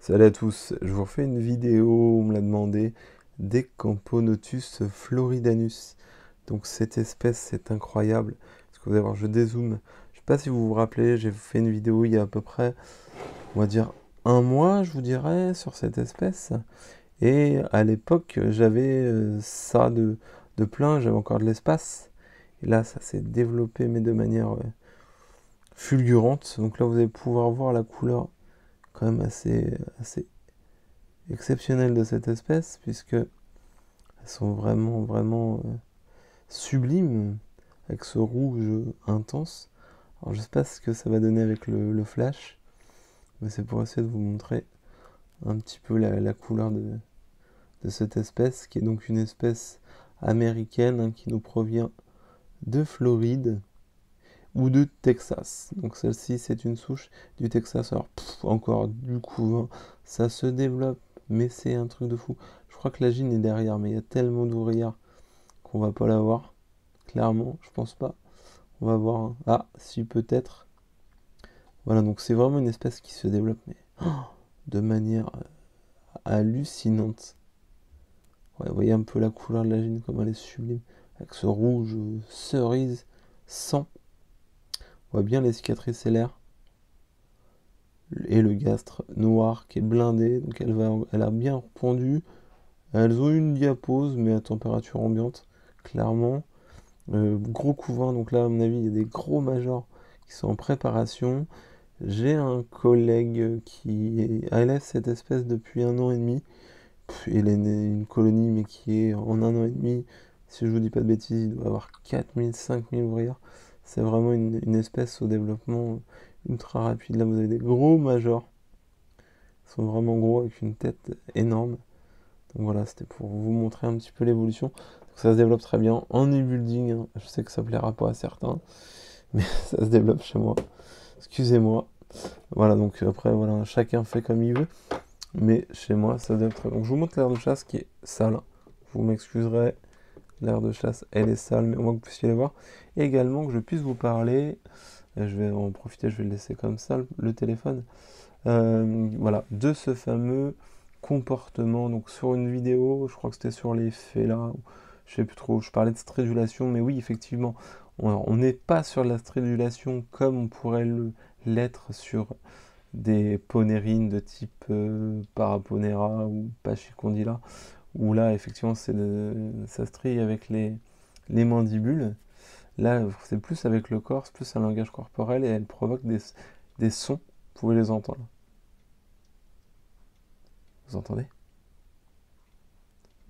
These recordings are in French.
Salut à tous, je vous refais une vidéo, on me l'a demandé, des Camponotus floridanus. Donc cette espèce, c'est incroyable. Parce que vous allez voir, je dézoome. Je sais pas si vous vous rappelez, j'ai fait une vidéo il y a à peu près, on va dire, un mois, je vous dirais, sur cette espèce. Et à l'époque, j'avais ça de plein, j'avais encore de l'espace. Et là, ça s'est développé, mais de manière fulgurante. Donc là, vous allez pouvoir voir la couleur quand même assez exceptionnelles de cette espèce, puisque elles sont vraiment sublimes, avec ce rouge intense. Alors je sais pas ce que ça va donner avec le flash, mais c'est pour essayer de vous montrer un petit peu la couleur de cette espèce, qui est donc une espèce américaine, hein, qui nous provient de Floride ou de Texas. Donc celle-ci, c'est une souche du Texas. Alors encore du coup, ça se développe, mais c'est un truc de fou. Je crois que la gine est derrière, mais il y a tellement d'ouvrières qu'on va pas la voir. Clairement, je pense pas. On va voir, hein. Ah, si peut-être. Voilà, donc c'est vraiment une espèce qui se développe, mais de manière hallucinante. Ouais, vous voyez un peu la couleur de la gine, comme elle est sublime, avec ce rouge cerise sang. On voit bien les cicatrices célaires et le gastre noir qui est blindé, donc elle a bien repondu. Elles ont une diapose, mais à température ambiante, clairement. Gros couvain, donc là, à mon avis, il y a des gros majors qui sont en préparation. J'ai un collègue qui élève cette espèce depuis 1 an et demi. Il est né une colonie, mais qui est en 1 an et demi, si je vous dis pas de bêtises, il doit avoir 4000, 5000 ouvrières. C'est vraiment une espèce au développement ultra rapide. Là, vous avez des gros majors. Ils sont vraiment gros avec une tête énorme. Donc voilà, c'était pour vous montrer un petit peu l'évolution. Ça se développe très bien en e-building, hein. Je sais que ça plaira pas à certains, mais ça se développe chez moi. Excusez-moi. Voilà, donc après, voilà, chacun fait comme il veut. Mais chez moi, ça se développe très bien. Donc je vous montre l'aire de chasse qui est sale. Vous m'excuserez, l'aire de chasse, elle est sale, mais au moins que vous puissiez les voir. Et également que je puisse vous parler. Je vais en profiter, je vais le laisser comme ça, le téléphone. Voilà, de ce fameux comportement. Donc sur une vidéo, je crois que c'était sur les félins, je sais plus trop, je parlais de stridulation, mais oui, effectivement, on n'est pas sur la stridulation comme on pourrait l'être sur des ponérines de type Paraponera ou Pachycondyla, où là, effectivement, ça strie avec les mandibules. Là, c'est plus avec le corps, c'est plus un langage corporel, et elle provoque des sons, vous pouvez les entendre. Vous entendez?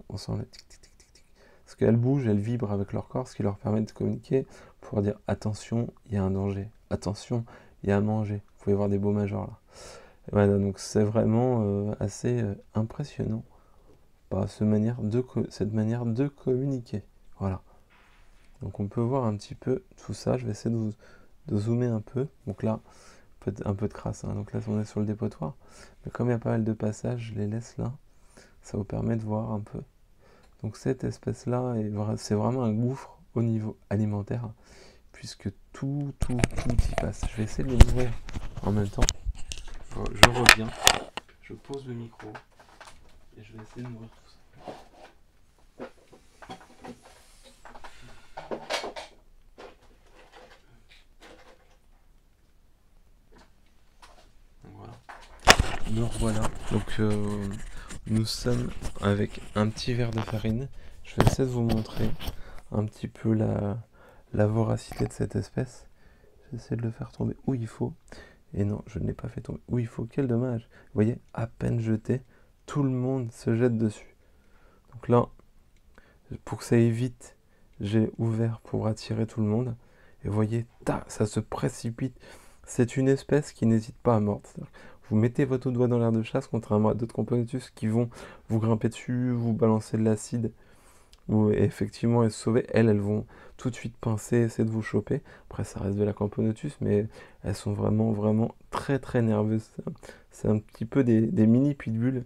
On sent le tic tic tic tic tic. Parce qu'elles bougent, elles vibrent avec leur corps, ce qui leur permet de communiquer pour dire attention, il y a un danger. Attention, il y a à manger. Vous pouvez voir des beaux majors là. Et voilà, donc c'est vraiment assez impressionnant par cette manière de communiquer. Voilà. Donc on peut voir un petit peu tout ça. Je vais essayer de zoomer un peu. Donc là, un peu de crasse, hein. Donc là, on est sur le dépotoir. Mais comme il y a pas mal de passages, je les laisse là. Ça vous permet de voir un peu. Donc cette espèce-là, c'est vraiment un gouffre au niveau alimentaire, puisque tout y passe. Je vais essayer de l'ouvrir en même temps. Je reviens, je pose le micro, et je vais essayer de m'ouvrir tout ça. Donc voilà, me revoilà. Donc nous sommes avec un petit verre de farine. Je vais essayer de vous montrer un petit peu la voracité de cette espèce. J'essaie de le faire tomber où il faut. Et non, je ne l'ai pas fait tomber où il faut. Quel dommage. Vous voyez, à peine jeté, tout le monde se jette dessus. Donc là, pour que ça aille vite, j'ai ouvert pour attirer tout le monde. Et vous voyez, ça se précipite. C'est une espèce qui n'hésite pas à mordre. Vous mettez votre doigt dans l'air de chasse, contrairement à d'autres Camponotus qui vont vous grimper dessus, vous balancer de l'acide, ou effectivement elles se sauver. Elles vont tout de suite pincer, essayer de vous choper. Après, ça reste de la Camponotus, mais elles sont vraiment très nerveuses. C'est un petit peu des mini pitbulls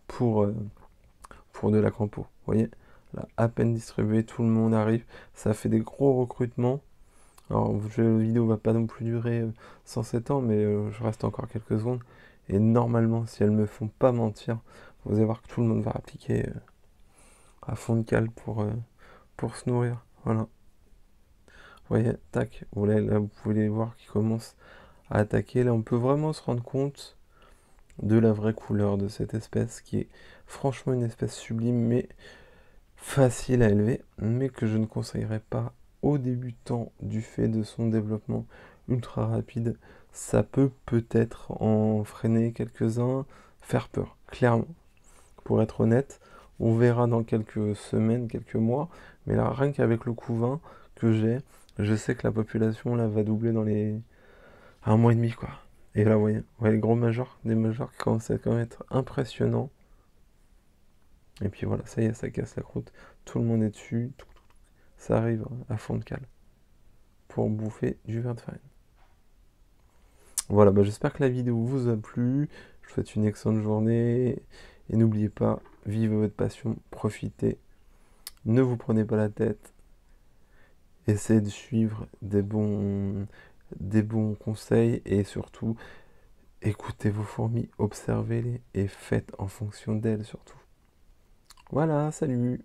pour de la campo. Vous voyez, là, à peine distribué, tout le monde arrive. Ça fait des gros recrutements. Alors, la vidéo va pas non plus durer 107 ans, mais je reste encore quelques secondes. Et normalement, si elles me font pas mentir, vous allez voir que tout le monde va appliquer à fond de cale pour se nourrir. Voilà. Vous voyez, tac, voilà, là vous pouvez les voir qui commencent à attaquer. Là, on peut vraiment se rendre compte de la vraie couleur de cette espèce, qui est franchement une espèce sublime, mais facile à élever, mais que je ne conseillerais pas aux débutants du fait de son développement ultra rapide. Ça peut peut-être en freiner quelques-uns, faire peur, clairement. Pour être honnête, on verra dans quelques semaines, quelques mois, mais là, rien qu'avec le couvain que j'ai, je sais que la population là va doubler dans les 1 mois et demi, quoi. Et là, vous voyez, ouais, les gros majors, des majors qui commencent à quand même être impressionnants. Et puis voilà, ça y est, ça casse la croûte. Tout le monde est dessus. Ça arrive à fond de cale pour bouffer du ver de farine. Voilà, bah j'espère que la vidéo vous a plu. Je vous souhaite une excellente journée. Et n'oubliez pas, vivez votre passion, profitez. Ne vous prenez pas la tête. Essayez de suivre des bons conseils et surtout, écoutez vos fourmis, observez-les et faites en fonction d'elles surtout. Voilà, salut!